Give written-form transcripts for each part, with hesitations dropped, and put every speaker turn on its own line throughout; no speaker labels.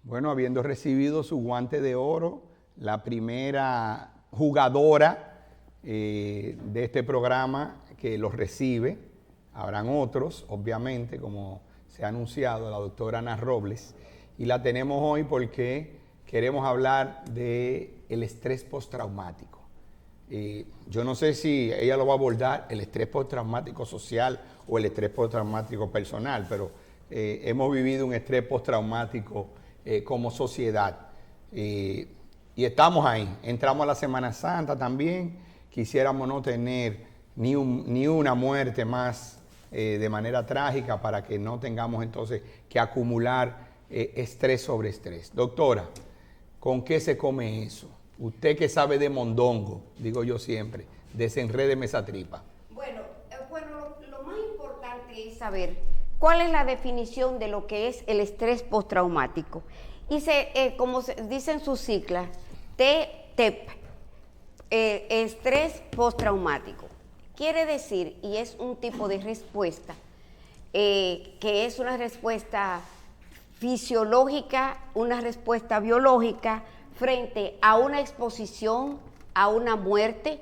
Bueno, habiendo recibido su guante de oro, la primera jugadora de este programa que los recibe, habrán otros, obviamente, como se ha anunciado, la doctora Ana Robles, y la tenemos hoy porque queremos hablar del estrés postraumático. Yo no sé si ella lo va a abordar, el estrés postraumático social o el estrés postraumático personal, pero hemos vivido un estrés postraumático como sociedad. Y estamos ahí. Entramos a la Semana Santa también. Quisiéramos no tener ni una muerte más de manera trágica para que no tengamos entonces que acumular estrés sobre estrés. Doctora, ¿con qué se come eso? Usted que sabe de mondongo, digo yo siempre, desenrédeme esa tripa.
Bueno, lo más importante es saber cuál es la definición de lo que es el estrés postraumático. Y como se dice en sus siglas, TEP, estrés postraumático. Quiere decir, y es un tipo de respuesta, que es una respuesta fisiológica, una respuesta biológica frente a una exposición, a una muerte,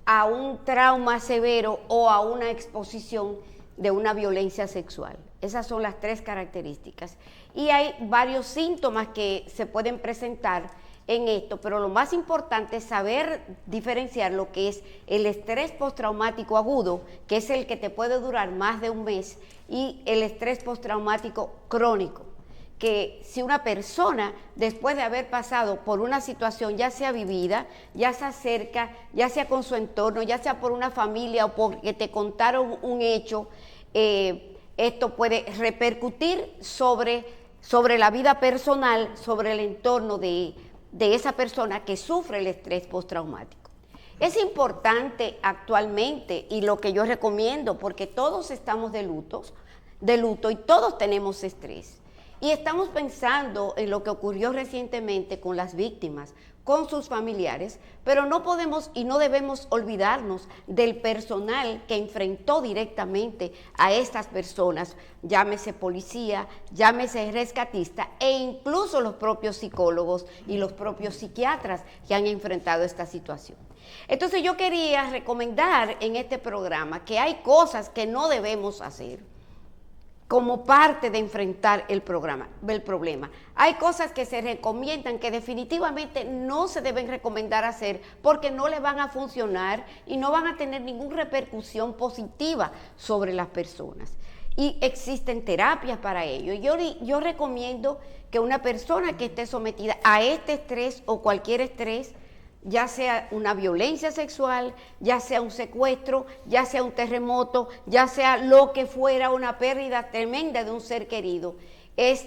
a un trauma severo o a una exposición de una violencia sexual. Esas son las tres características. Y hay varios síntomas que se pueden presentar en esto, pero lo más importante es saber diferenciar lo que es el estrés postraumático agudo, que es el que te puede durar más de un mes, y el estrés postraumático crónico, que si una persona, después de haber pasado por una situación, ya sea vivida, ya sea cerca, ya sea con su entorno, ya sea por una familia o porque te contaron un hecho, esto puede repercutir sobre la vida personal, sobre el entorno de esa persona que sufre el estrés postraumático. Es importante actualmente, y lo que yo recomiendo, porque todos estamos de luto y todos tenemos estrés. Y estamos pensando en lo que ocurrió recientemente con las víctimas, con sus familiares, pero no podemos y no debemos olvidarnos del personal que enfrentó directamente a estas personas, llámese policía, llámese rescatista e incluso los propios psicólogos y los propios psiquiatras que han enfrentado esta situación. Entonces yo quería recomendar en este programa que hay cosas que no debemos hacer como parte de enfrentar el problema. Hay cosas que se recomiendan que definitivamente no se deben recomendar hacer porque no le van a funcionar y no van a tener ninguna repercusión positiva sobre las personas. Y existen terapias para ello. Yo recomiendo que una persona que esté sometida a este estrés o cualquier estrés, ya sea una violencia sexual, ya sea un secuestro, ya sea un terremoto, ya sea lo que fuera, una pérdida tremenda de un ser querido, es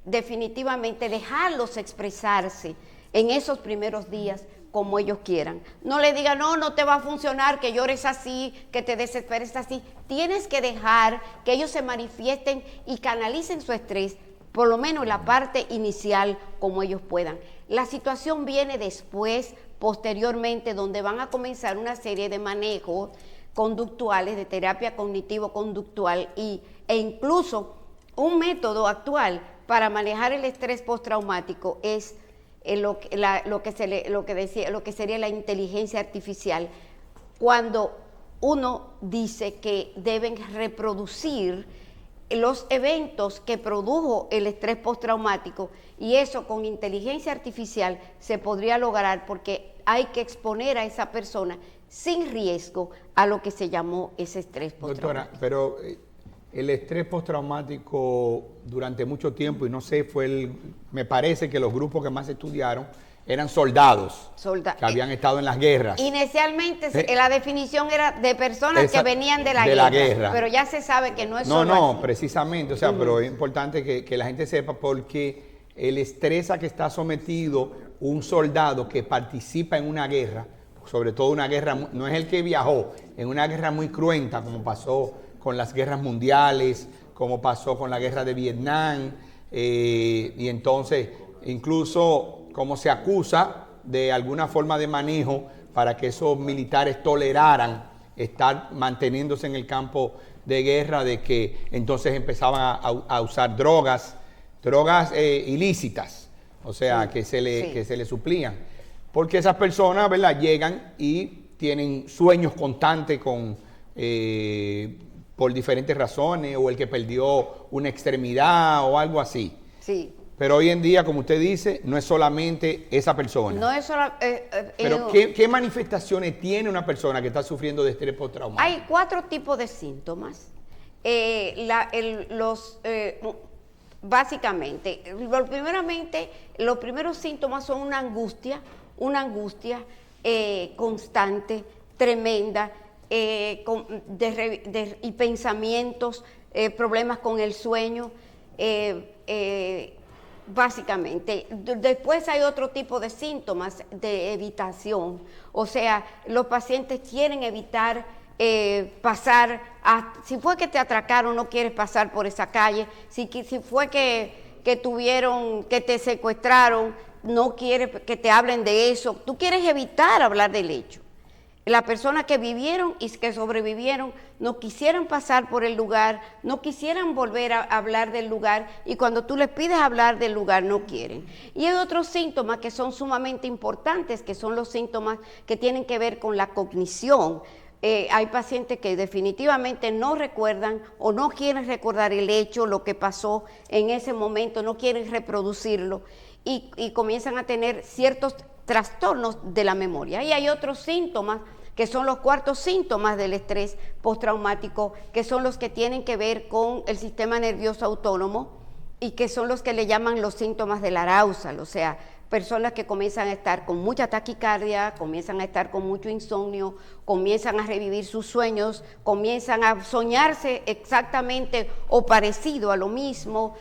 definitivamente dejarlos expresarse en esos primeros días como ellos quieran. No le digan, no te va a funcionar, que llores así, que te desesperes así. Tienes que dejar que ellos se manifiesten y canalicen su estrés, por lo menos la parte inicial, como ellos puedan. La situación viene después, posteriormente, donde van a comenzar una serie de manejos conductuales, de terapia cognitivo-conductual e incluso un método actual para manejar el estrés postraumático es lo que sería la inteligencia artificial, cuando uno dice que deben reproducir los eventos que produjo el estrés postraumático, y eso con inteligencia artificial se podría lograr porque hay que exponer a esa persona sin riesgo a lo que se llamó ese estrés postraumático.
Doctora, pero el estrés postraumático durante mucho tiempo, y no sé, me parece que los grupos que más estudiaron eran soldados que habían estado en las guerras.
Inicialmente la definición era de personas que venían de la guerra, pero ya se sabe que no es solo
No,
así.
precisamente, o sea, pero es importante que la gente sepa, porque el estrés a que está sometido un soldado que participa en una guerra, sobre todo una guerra, no es el que viajó, en una guerra muy cruenta, como pasó con las guerras mundiales, como pasó con la guerra de Vietnam, y entonces incluso como se acusa de alguna forma de manejo para que esos militares toleraran estar manteniéndose en el campo de guerra, de que entonces empezaban a usar drogas ilícitas o sea,
Sí,
que se le suplían. Porque esas personas, ¿verdad?, llegan y tienen sueños constantes por diferentes razones, o el que perdió una extremidad o algo así.
Sí.
Pero hoy en día, como usted dice, no es solamente esa persona.
No es solo...
Pero ¿qué manifestaciones tiene una persona que está sufriendo de estrés postraumático?
Hay 4 tipos de síntomas. Básicamente, los primeros síntomas son una angustia constante, tremenda, y pensamientos, problemas con el sueño, básicamente. Después hay otro tipo de síntomas de evitación, o sea, los pacientes quieren evitar pasar, si fue que te atracaron, no quieres pasar por esa calle, si fue que te secuestraron, no quieres que te hablen de eso, tú quieres evitar hablar del hecho. Las personas que vivieron y que sobrevivieron no quisieran pasar por el lugar, no quisieran volver a hablar del lugar, y cuando tú les pides hablar del lugar no quieren. Y hay otros síntomas que son sumamente importantes, que son los síntomas que tienen que ver con la cognición. Hay pacientes que definitivamente no recuerdan o no quieren recordar el hecho, lo que pasó en ese momento, no quieren reproducirlo, y comienzan a tener ciertos trastornos de la memoria. Y hay otros síntomas que son los cuartos síntomas del estrés postraumático, que son los que tienen que ver con el sistema nervioso autónomo y que son los que le llaman los síntomas del arousal, o sea, personas que comienzan a estar con mucha taquicardia, comienzan a estar con mucho insomnio, comienzan a revivir sus sueños, comienzan a soñarse exactamente o parecido a lo mismo,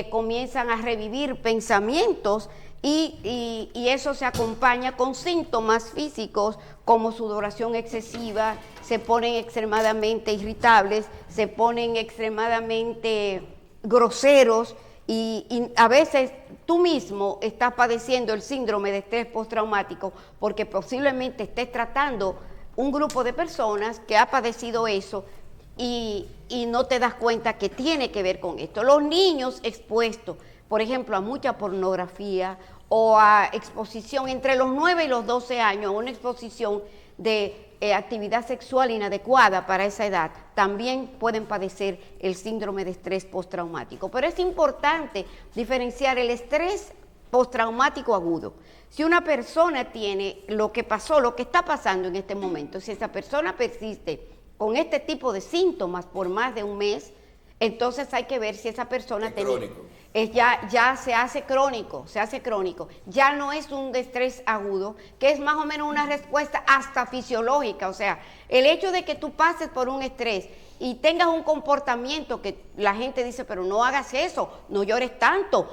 comienzan a revivir pensamientos, y eso se acompaña con síntomas físicos como sudoración excesiva, se ponen extremadamente irritables, se ponen extremadamente groseros, y a veces tú mismo estás padeciendo el síndrome de estrés postraumático porque posiblemente estés tratando un grupo de personas que ha padecido eso y no te das cuenta que tiene que ver con esto. Los niños expuestos, por ejemplo, a mucha pornografía o a exposición entre los 9 y los 12 años, una exposición de actividad sexual inadecuada para esa edad, también pueden padecer el síndrome de estrés postraumático. Pero es importante diferenciar el estrés postraumático agudo. Si una persona tiene lo que pasó, lo que está pasando en este momento, si esa persona persiste con este tipo de síntomas por más de un mes, entonces hay que ver si esa persona ya se hace crónico, ya no es un estrés agudo, que es más o menos una respuesta hasta fisiológica. O sea, el hecho de que tú pases por un estrés y tengas un comportamiento que la gente dice, pero no hagas eso, no llores tanto.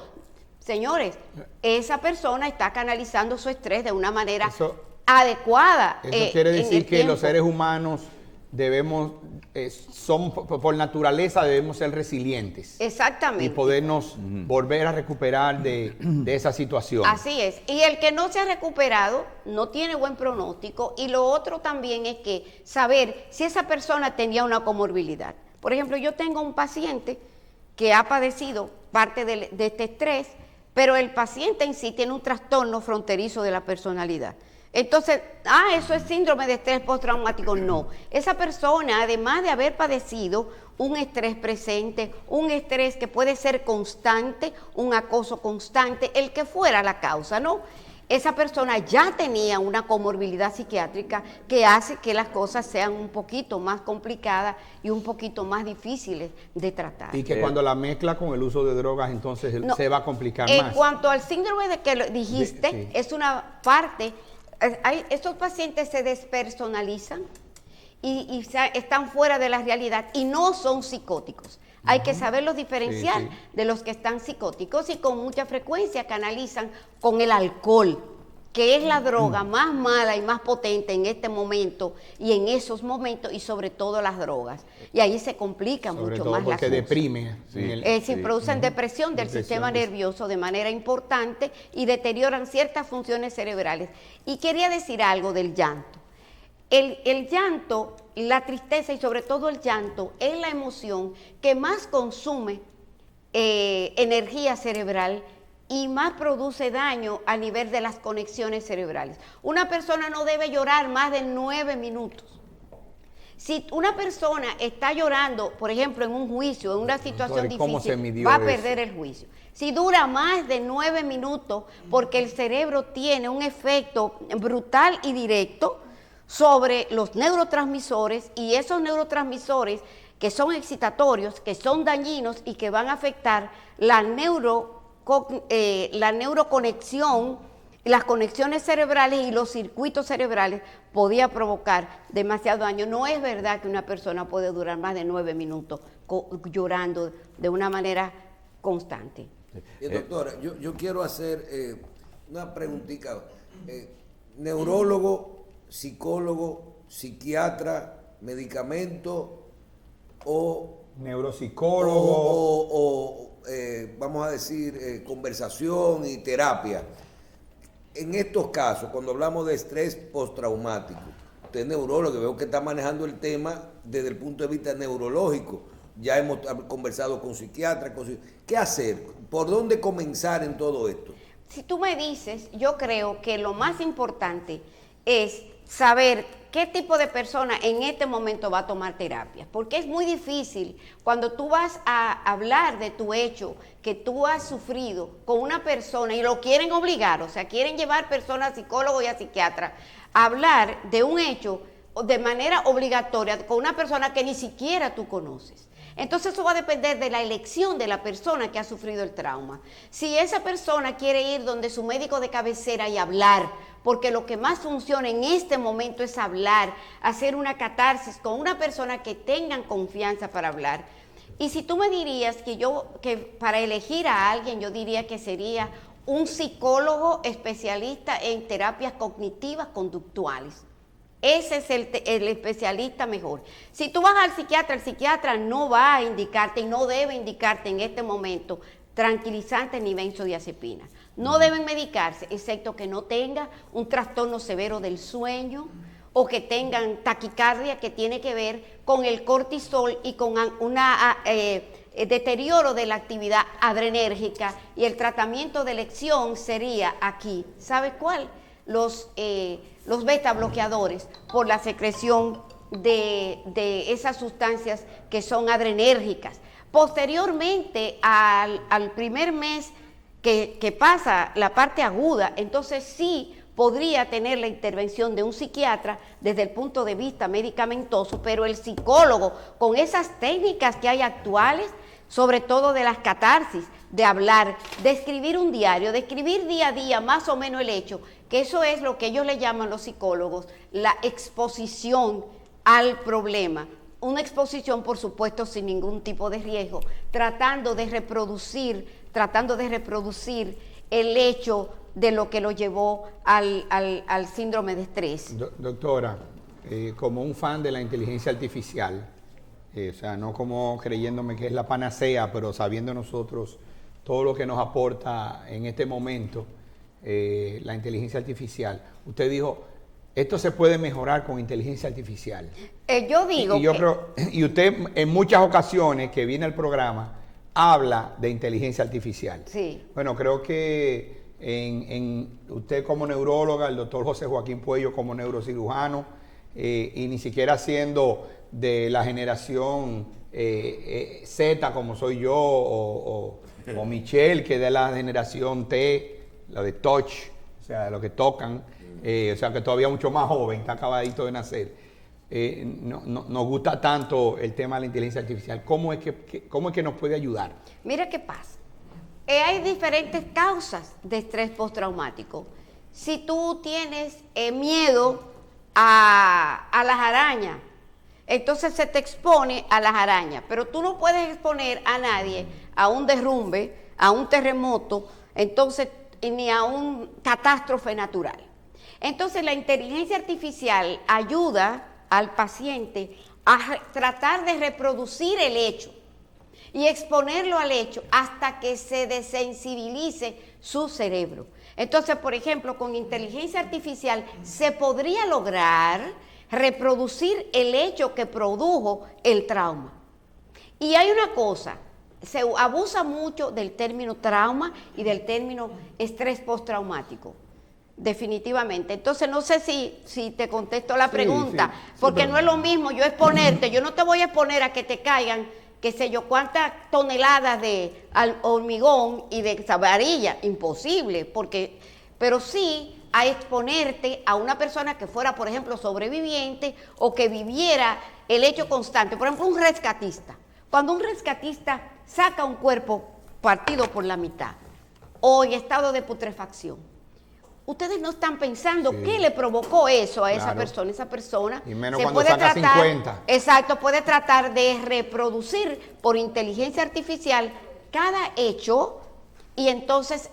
Señores, esa persona está canalizando su estrés de una manera adecuada.
Eso quiere decir que los seres humanos debemos, por naturaleza debemos ser resilientes.
Exactamente.
Y podernos volver a recuperar de esa situación.
Así es. Y el que no se ha recuperado no tiene buen pronóstico. Y lo otro también es que saber si esa persona tenía una comorbilidad. Por ejemplo, yo tengo un paciente que ha padecido parte de este estrés, pero el paciente en sí tiene un trastorno fronterizo de la personalidad. Entonces, eso es síndrome de estrés postraumático. No, esa persona, además de haber padecido un estrés presente, un estrés que puede ser constante, un acoso constante, el que fuera la causa, ¿no? Esa persona ya tenía una comorbilidad psiquiátrica que hace que las cosas sean un poquito más complicadas y un poquito más difíciles de tratar.
Y que cuando la mezcla con el uso de drogas, entonces se va a complicar más.
En cuanto al síndrome de que lo dijiste, es una parte... Estos pacientes se despersonalizan y están fuera de la realidad y no son psicóticos. Hay que saberlos diferenciar de los que están psicóticos, y con mucha frecuencia canalizan con el alcohol, que es la droga más mala y más potente en este momento y en esos momentos, y sobre todo las drogas. Y ahí se complica mucho más la cosa.
Porque deprime.
Producen depresión del sistema nervioso de manera importante y deterioran ciertas funciones cerebrales. Y quería decir algo del llanto. El llanto, la tristeza y sobre todo el llanto es la emoción que más consume energía cerebral y más produce daño a nivel de las conexiones cerebrales. Una persona no debe llorar más de 9 minutos. Si una persona está llorando, por ejemplo, en un juicio, en una situación difícil, va a perder el juicio. Si dura más de 9 minutos, porque el cerebro tiene un efecto brutal y directo sobre los neurotransmisores, y esos neurotransmisores que son excitatorios, que son dañinos y que van a afectar la neuroconexión, las conexiones cerebrales y los circuitos cerebrales, podía provocar demasiado daño. No es verdad que una persona puede durar más de 9 minutos llorando de una manera constante.
Doctora, yo quiero hacer una preguntita. Neurólogo, psicólogo, psiquiatra, medicamento o
neuropsicólogo
vamos a decir conversación y terapia. En estos casos, cuando hablamos de estrés postraumático, usted es neurólogo, veo que está manejando el tema desde el punto de vista neurológico. Ya hemos conversado con psiquiatras. ¿Qué hacer? ¿Por dónde comenzar en todo esto?
Si tú me dices, yo creo que lo más importante es saber qué tipo de persona en este momento va a tomar terapia, porque es muy difícil cuando tú vas a hablar de tu hecho que tú has sufrido con una persona y lo quieren obligar, o sea, quieren llevar personas a psicólogos y a psiquiatras a hablar de un hecho de manera obligatoria con una persona que ni siquiera tú conoces. Entonces eso va a depender de la elección de la persona que ha sufrido el trauma. Si esa persona quiere ir donde su médico de cabecera y hablar, porque lo que más funciona en este momento es hablar, hacer una catarsis con una persona que tengan confianza para hablar. Y si tú me dirías que para elegir a alguien, yo diría que sería un psicólogo especialista en terapias cognitivas conductuales. Ese es el especialista mejor. Si tú vas al psiquiatra, el psiquiatra no va a indicarte y no debe indicarte en este momento tranquilizantes ni benzodiazepinas. No deben medicarse, excepto que no tenga un trastorno severo del sueño o que tengan taquicardia, que tiene que ver con el cortisol y con un deterioro de la actividad adrenérgica, y el tratamiento de elección sería aquí, ¿sabe cuál? Los beta bloqueadores por la secreción de esas sustancias que son adrenérgicas. Posteriormente al primer mes que pasa la parte aguda, entonces sí podría tener la intervención de un psiquiatra desde el punto de vista medicamentoso, pero el psicólogo, con esas técnicas que hay actuales, sobre todo de las catarsis, de hablar, de escribir un diario, de escribir día a día más o menos el hecho, que eso es lo que ellos le llaman los psicólogos, la exposición al problema. Una exposición, por supuesto, sin ningún tipo de riesgo, tratando de reproducir el hecho de lo que lo llevó al síndrome de estrés.
Doctora, como un fan de la inteligencia artificial, o sea, no como creyéndome que es la panacea, pero sabiendo nosotros todo lo que nos aporta en este momento la inteligencia artificial, usted dijo, esto se puede mejorar con inteligencia artificial.
Yo digo
y usted en muchas ocasiones que viene al programa habla de inteligencia artificial.
Sí.
Bueno, creo que usted como neuróloga, el doctor José Joaquín Puello como neurocirujano, y ni siquiera siendo de la generación Z como soy yo, o Michelle, que es de la generación T, la de touch, o sea, de lo que tocan, o sea, que todavía mucho más joven, está acabadito de nacer. Nos gusta tanto el tema de la inteligencia artificial. ¿Cómo es que nos puede ayudar?
Mira qué pasa. Hay diferentes causas de estrés postraumático. Si tú tienes miedo a las arañas, entonces se te expone a las arañas, pero tú no puedes exponer a nadie a un derrumbe, a un terremoto, entonces ni a un catástrofe natural. Entonces la inteligencia artificial ayuda al paciente a tratar de reproducir el hecho y exponerlo al hecho hasta que se desensibilice su cerebro. Entonces, por ejemplo, con inteligencia artificial se podría lograr reproducir el hecho que produjo el trauma. Y hay una cosa se abusa mucho del término trauma y del término estrés postraumático. Definitivamente. Entonces no sé si te contesto la pregunta,
sí,
porque
pero
no es lo mismo yo exponerte, yo no te voy a exponer a que te caigan, qué sé yo, cuántas toneladas de hormigón y de varilla, imposible, pero sí a exponerte a una persona que fuera, por ejemplo, sobreviviente o que viviera el hecho constante. Por ejemplo, un rescatista. Cuando un rescatista saca un cuerpo partido por la mitad o en estado de putrefacción, ustedes no están pensando qué le provocó eso a esa persona. Esa persona
y menos
se
cuando
puede
saca
tratar,
50.
exacto, puede tratar de reproducir por inteligencia artificial cada hecho y entonces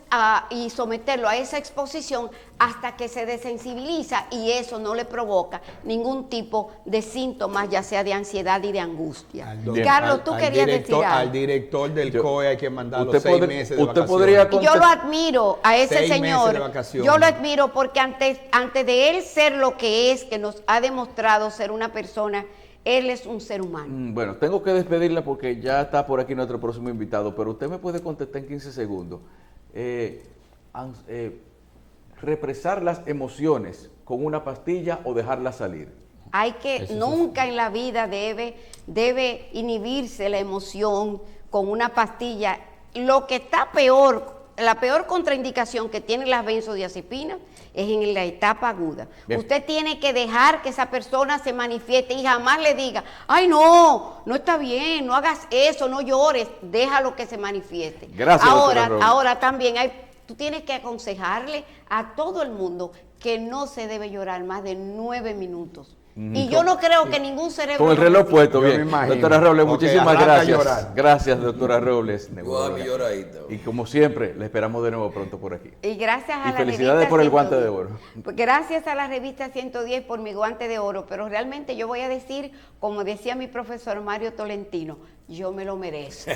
y someterlo a esa exposición hasta que se desensibiliza y eso no le provoca ningún tipo de síntomas, ya sea de ansiedad y de angustia. Carlos, tú querías decir algo.
Al director del COE hay que mandarlo
usted
6 meses de
usted
vacaciones.
podría
Y yo lo admiro a ese
6 meses
señor,
de vacaciones.
yo lo admiro porque antes de él ser lo que es, que nos ha demostrado ser una persona, él es un ser humano.
Bueno, tengo que despedirla porque ya está por aquí nuestro próximo invitado, pero usted me puede contestar en 15 segundos. Represar las emociones con una pastilla o dejarlas salir.
Hay que, nunca en la vida debe inhibirse la emoción con una pastilla. Lo que está peor, la peor contraindicación que tienen las benzodiazepinas es en la etapa aguda.
Bien.
Usted tiene que dejar que esa persona se manifieste y jamás le diga, ay no está bien, no hagas eso, no llores, déjalo que se manifieste.
Gracias, doctora Robles.
Ahora también tú tienes que aconsejarle a todo el mundo que no se debe llorar más de 9 minutos. Y yo no creo que ningún cerebro...
Con el reloj puesto,
Yo me
bien.
imagino.
Doctora Robles,
Ok,
muchísimas
arranca a
gracias.
llorar.
Gracias, doctora Robles.
Yo a mi lloradita.
Y como siempre, le esperamos de nuevo pronto por aquí.
Y gracias a
Y
la
felicidades
revista
por el
110.
guante de oro.
Gracias a la revista 110 por mi guante de oro, pero realmente yo voy a decir, como decía mi profesor Mario Tolentino, yo me lo merezco.